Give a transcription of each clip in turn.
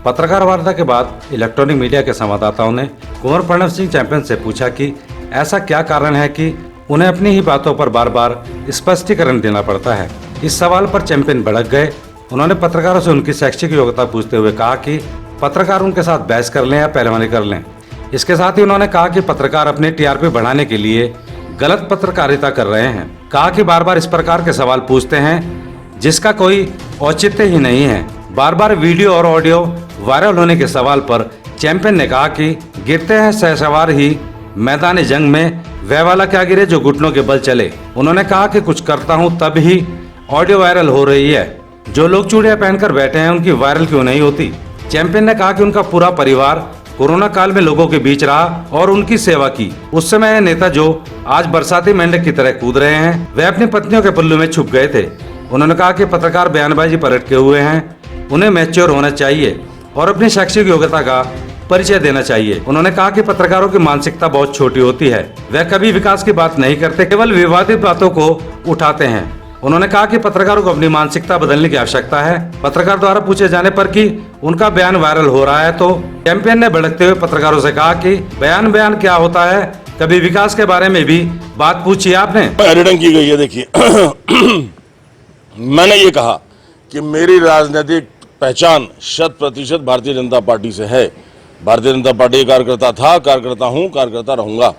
पत्रकार वार्ता के बाद इलेक्ट्रॉनिक मीडिया के संवाददाताओं ने कुंवर प्रणव सिंह चैंपियन से पूछा कि ऐसा क्या कारण है कि उन्हें अपनी ही बातों पर बार बार स्पष्टीकरण देना पड़ता है। इस सवाल पर चैंपियन भड़क गए। उन्होंने पत्रकारों से उनकी शैक्षिक योग्यता पूछते हुए कहा कि पत्रकार उनके साथ बहस कर लें या पहलवानी कर लें। इसके साथ ही उन्होंने कहा कि पत्रकार अपने टीआरपी बढ़ाने के लिए गलत पत्रकारिता कर रहे हैं। कहा कि बार बार इस प्रकार के सवाल पूछते हैं जिसका कोई औचित्य ही नहीं है। बार बार वीडियो और ऑडियो वायरल होने के सवाल पर चैंपियन ने कहा कि गिरते हैं सहसवार ही मैदान जंग में, वह वाला क्या गिरे जो घुटनों के बल चले। उन्होंने कहा कि कुछ करता हूं तब ही ऑडियो वायरल हो रही है, जो लोग चूड़ियां पहनकर बैठे हैं उनकी वायरल क्यों नहीं होती। चैंपियन ने कहा कि उनका पूरा परिवार कोरोना काल में लोगों के बीच रहा और उनकी सेवा की। उस समय यह नेता जो आज बरसाती मेंढक की तरह कूद रहे हैं, वे अपनी पत्नियों के पल्लू में छुप गए थे। उन्होंने कहा कि पत्रकार बयानबाजी पर अटके हुए हैं, उन्हें मैच्योर होना चाहिए और अपनी शैक्षिक योग्यता का परिचय देना चाहिए। उन्होंने कहा कि पत्रकारों की मानसिकता बहुत छोटी होती है, वह कभी विकास की बात नहीं करते, केवल विवादित बातों को उठाते हैं। उन्होंने कहा कि पत्रकारों को अपनी मानसिकता बदलने की आवश्यकता है। पत्रकार द्वारा पूछे जाने पर कि उनका बयान वायरल हो रहा है तो चैंपियन ने भड़कते हुए पत्रकारों से कहा कि बयान क्या होता है, कभी विकास के बारे में भी बात पूछी आपने। एडिटिंग की गई है। देखिए मैंने ये कहा कि मेरी राजनीतिक पहचान 100% भारतीय जनता पार्टी से है। भारतीय जनता पार्टी का कार्यकर्ता था, कार्यकर्ता हूँ, कार्यकर्ता रहूंगा।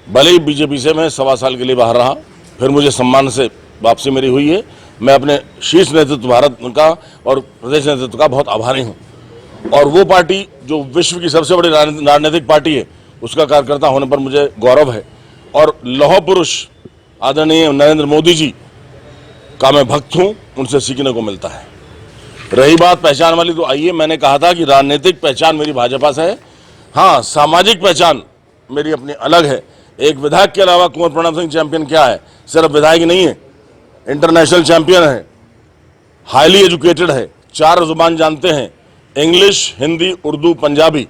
भले ही बीजेपी से मैं 1.25 साल के लिए बाहर रहा, फिर मुझे सम्मान से वापसी मेरी हुई है। मैं अपने शीर्ष नेतृत्व भारत का और प्रदेश नेतृत्व का बहुत आभारी हूँ। और वो पार्टी जो विश्व की सबसे बड़ी राजनीतिक पार्टी है, उसका कार्यकर्ता होने पर मुझे गौरव है। और लौह पुरुष आदरणीय नरेंद्र मोदी जी का मैं भक्त हूँ, उनसे सीखने को मिलता है। रही बात पहचान वाली, तो आइए, मैंने कहा था कि राजनीतिक पहचान मेरी भाजपा से है। हाँ, सामाजिक पहचान मेरी अपनी अलग है। एक विधायक के अलावा कुंवर प्रणव सिंह चैंपियन क्या है? सिर्फ विधायक नहीं है, इंटरनेशनल चैंपियन है, हाईली एजुकेटेड है, 4 जुबान जानते हैं, इंग्लिश, हिंदी, उर्दू, पंजाबी,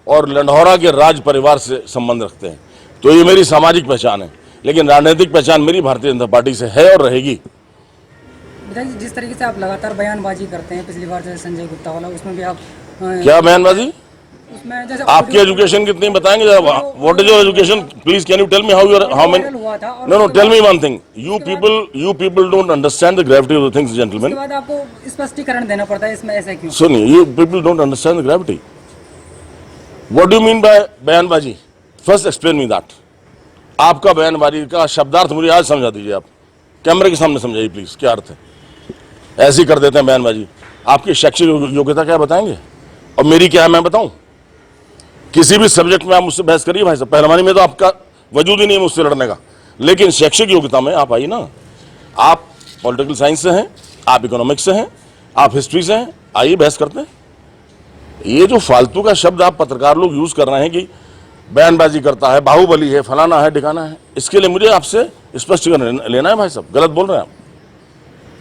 और लंढौरा के राज परिवार से संबंध रखते हैं। तो ये मेरी सामाजिक पहचान है, लेकिन राजनीतिक पहचान मेरी भारतीय जनता पार्टी से है और रहेगी। विधायक जी, जिस तरीके से आप लगातार बयानबाजी करते हैं, पिछली बार जैसे संजय गुप्ता वाला, उसमें भी आप क्या बयानबाजी? उसमें जैसे आपकी एजुकेशन कितनी बताएंगे? What is your education? Please can you tell me how many? No, tell me one thing, you people don't understand the gravity of the things gentleman. उसके बाद आपको स्पष्टीकरण देना पड़ता है, इसमें ऐसा क्यों? सुनिए, you people don't understand the gravity. What do you mean by बयानबाजी? First explain me that. आपका बयानबाजी का शब्दार्थ मुझे आज समझा दीजिए। आप कैमरे के सामने समझाइए प्लीज, क्या अर्थ है? ऐसे ही कर देते हैं बयानबाजी। आपकी शैक्षिक योग्यता क्या बताएंगे और मेरी क्या है मैं बताऊं? किसी भी सब्जेक्ट में आप मुझसे बहस करिए भाई साहब। पहलवानी में तो आपका वजूद ही नहीं है मुझसे लड़ने का, लेकिन शैक्षिक योग्यता में आप आइए ना। आप पॉलिटिकल साइंस से हैं, आप इकोनॉमिक्स से हैं, आप हिस्ट्री से हैं, आइए बहस करते हैं। ये जो फालतू का शब्द आप पत्रकार लोग यूज कर रहे हैं कि बयानबाजी करता है, बाहुबली है, फलाना है, ठिकाना है, इसके लिए मुझे आपसे स्पष्टीकरण लेना है भाई साहब। गलत बोल रहे हैं आप।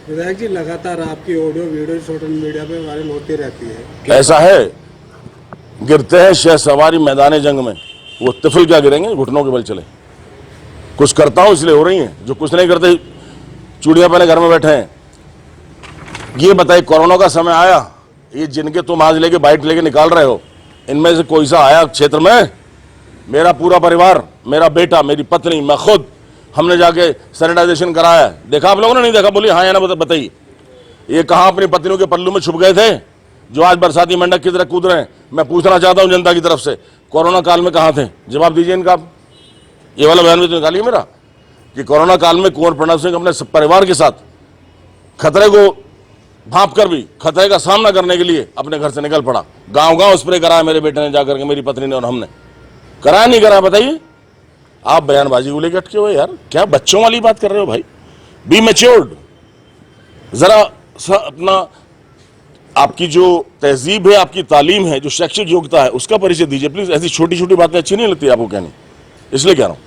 विधायक जी, लगातार आपकी ऑडियो वीडियो सोशल मीडिया पे वायरल होती रहती है। ऐसा है, गिरते हैं शह सवारी मैदान जंग में, वो तिफल क्या गिरेंगे, घुटनों के बल चले। कुछ करता हूं इसलिए हो रही हैं, जो कुछ नहीं करते चूड़ियां पहने घर में बैठे हैं। ये बताइए, कोरोना का समय आया, ये जिनके तुम आज लेके बाइट लेके निकाल रहे हो, इनमें से कोई सा आया क्षेत्र में? मेरा पूरा परिवार, मेरा बेटा, मेरी पत्नी, मैं खुद, हमने जाके सैनिटाइजेशन कराया। देखा आप लोगों ने? नहीं देखा? बोलिए हाँ या ना बताइए। ये कहाँ अपनी पत्नियों के पल्लू में छुप गए थे जो आज बरसाती मेंढक की तरह कूद रहे हैं? मैं पूछना चाहता हूं जनता की तरफ से, कोरोना काल में कहाँ थे? जवाब दीजिए इनका। ये वाला बयान भी तो निकालिए मेरा कि कोरोना काल में कुंवर प्रणव सिंह अपने परिवार के साथ खतरे को भांप कर भी खतरे का सामना करने के लिए अपने घर से निकल पड़ा। गांव स्प्रे कराया मेरे बेटे ने जाकर के, मेरी पत्नी ने और हमने। कराया नहीं कराया बताइए? आप बयानबाजी को लेकर अटके हुए यार, क्या बच्चों वाली बात कर रहे हो भाई? Be matured. जरा अपना, आपकी जो तहजीब है, आपकी तालीम है, जो शैक्षिक योग्यता है, उसका परिचय दीजिए प्लीज। ऐसी छोटी छोटी बातें अच्छी नहीं लगती आपको कहनी, इसलिए कह रहा हूं।